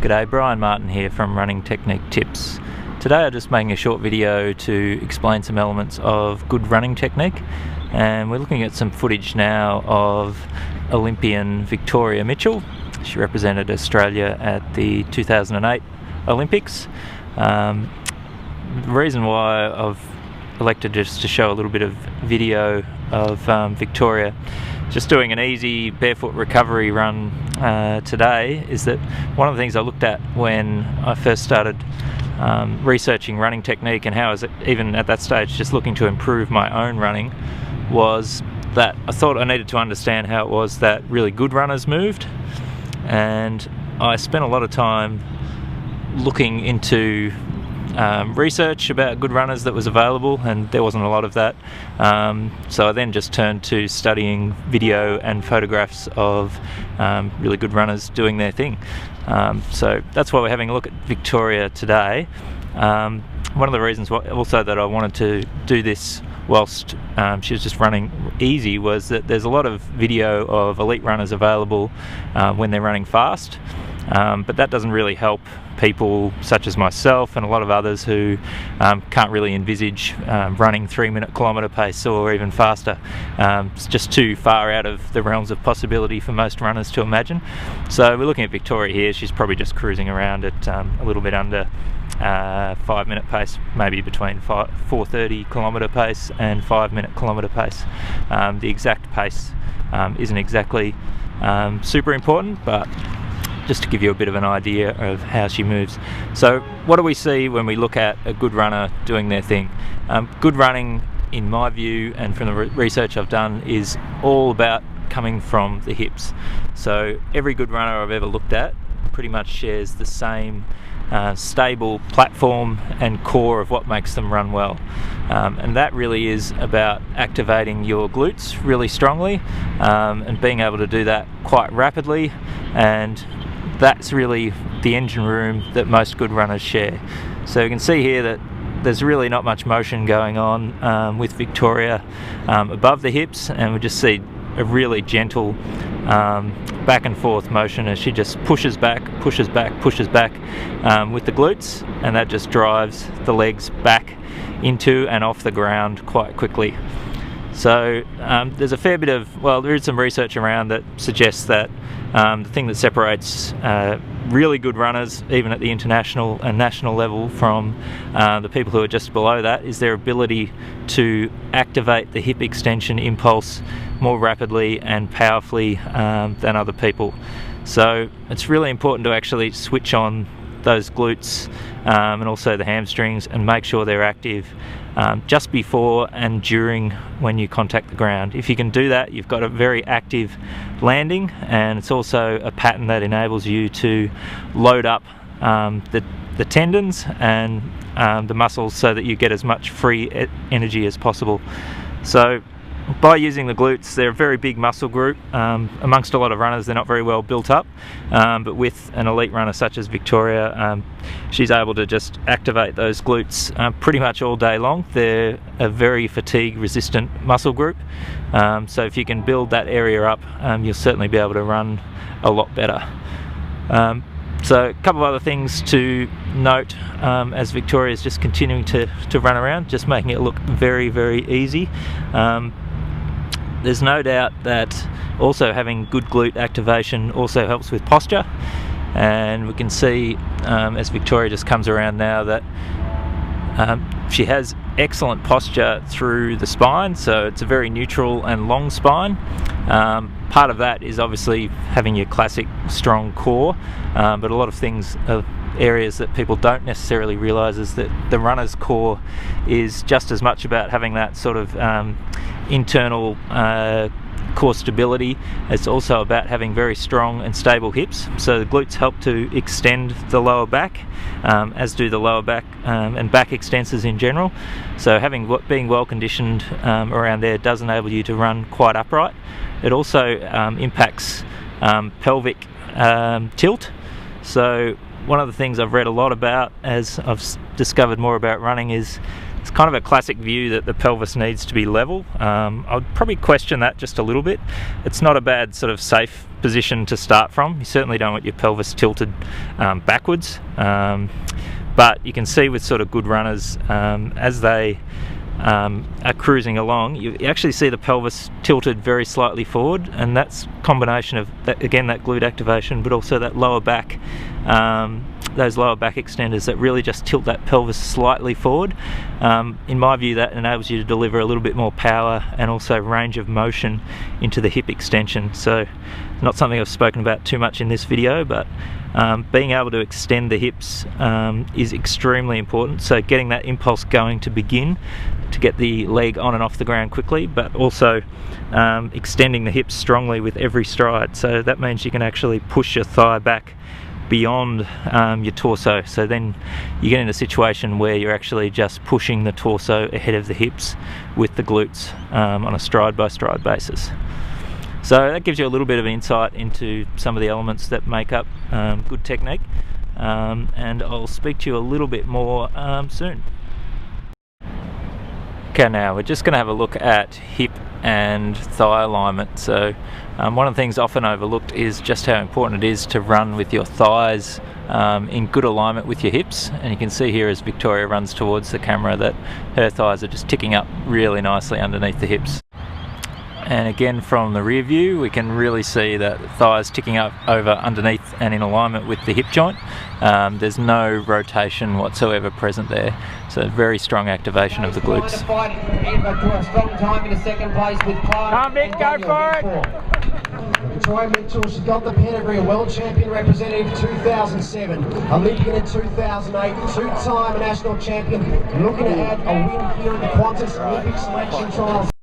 G'day, Brian Martin here from Running Technique Tips. Today I'm just making a short video to explain some elements of good running technique, and we're looking at some footage now of Olympian Victoria Mitchell. She represented Australia at the 2008 Olympics. The reason why I've elected just to show a little bit of video of Victoria just doing an easy barefoot recovery run today is that one of the things I looked at when I first started researching running technique, and how I was even at that stage just looking to improve my own running, was that I thought I needed to understand how it was that really good runners moved. And I spent a lot of time looking into research about good runners that was available, and there wasn't a lot of that. So I then just turned to studying video and photographs of really good runners doing their thing. So that's why we're having a look at Victoria today. One of the reasons also that I wanted to do this whilst she was just running easy was that there's a lot of video of elite runners available when they're running fast, but that doesn't really help people such as myself and a lot of others who can't really envisage running 3-minute kilometre pace or even faster. It's just too far out of the realms of possibility for most runners to imagine. So we're looking at Victoria here. She's probably just cruising around at a little bit under 5-minute pace, maybe between 4:30 kilometre pace and 5-minute kilometre pace. The exact pace isn't exactly super important, but just to give you a bit of an idea of how she moves. So what do we see when we look at a good runner doing their thing? Good running, in my view, and from the research I've done, is all about coming from the hips. So every good runner I've ever looked at pretty much shares the same stable platform and core of what makes them run well. And that really is about activating your glutes really strongly, and being able to do that quite rapidly, and that's really the engine room that most good runners share. So you can see here that there's really not much motion going on with Victoria above the hips, and we just see a really gentle back and forth motion as she just pushes back with the glutes, and that just drives the legs back into and off the ground quite quickly. So there's a fair bit of, well, there is some research around that suggests that the thing that separates really good runners, even at the international and national level, from the people who are just below that, is their ability to activate the hip extension impulse more rapidly and powerfully than other people. So it's really important to actually switch on those glutes and also the hamstrings and make sure they're active just before and during when you contact the ground. If you can do that, you've got a very active landing, and it's also a pattern that enables you to load up the tendons and the muscles so that you get as much free energy as possible. So by using the glutes, they're a very big muscle group. Amongst a lot of runners, they're not very well built up, but with an elite runner such as Victoria, she's able to just activate those glutes pretty much all day long. They're a very fatigue resistant muscle group, so if you can build that area up, you'll certainly be able to run a lot better. So a couple of other things to note as Victoria is just continuing to run around, just making it look very, very easy. There's no doubt that also having good glute activation also helps with posture, and we can see as Victoria just comes around now that she has excellent posture through the spine, so it's a very neutral and long spine. Part of that is obviously having your classic strong core, but a lot of things areas that people don't necessarily realise is that the runner's core is just as much about having that sort of internal core stability. It's also about having very strong and stable hips. So the glutes help to extend the lower back, as do the lower back and back extensors in general. So being well conditioned around there does enable you to run quite upright. It also impacts pelvic tilt. So one of the things I've read a lot about as I've discovered more about running is It's kind of a classic view that the pelvis needs to be level. I'd probably question that just a little bit. It's not a bad sort of safe position to start from. You certainly don't want your pelvis tilted backwards, but you can see with sort of good runners, as they are cruising along, you actually see the pelvis tilted very slightly forward, and that's a combination of that, again, that glute activation, but also that lower back, those lower back extenders that really just tilt that pelvis slightly forward. In my view, that enables you to deliver a little bit more power and also range of motion into the hip extension. So not something I've spoken about too much in this video, but being able to extend the hips is extremely important. So getting that impulse going to begin, to get the leg on and off the ground quickly, but also extending the hips strongly with every stride. So that means you can actually push your thigh back beyond your torso. So then you get in a situation where you're actually just pushing the torso ahead of the hips with the glutes on a stride by stride basis. So that gives you a little bit of insight into some of the elements that make up good technique, and I'll speak to you a little bit more soon. Okay, now we're just going to have a look at hip and thigh alignment. So one of the things often overlooked is just how important it is to run with your thighs in good alignment with your hips, and you can see here as Victoria runs towards the camera that her thighs are just ticking up really nicely underneath the hips. And again, from the rear view, we can really see that thighs ticking up over underneath and in alignment with the hip joint. There's no rotation whatsoever present there, so very strong activation of the glutes. Come Vic, go for it! Victoria Mitchell, she's got the pedigree, a world champion representative 2007, Olympian in 2008, two-time national champion, looking to add a win here in the Qantas Olympic selection trials.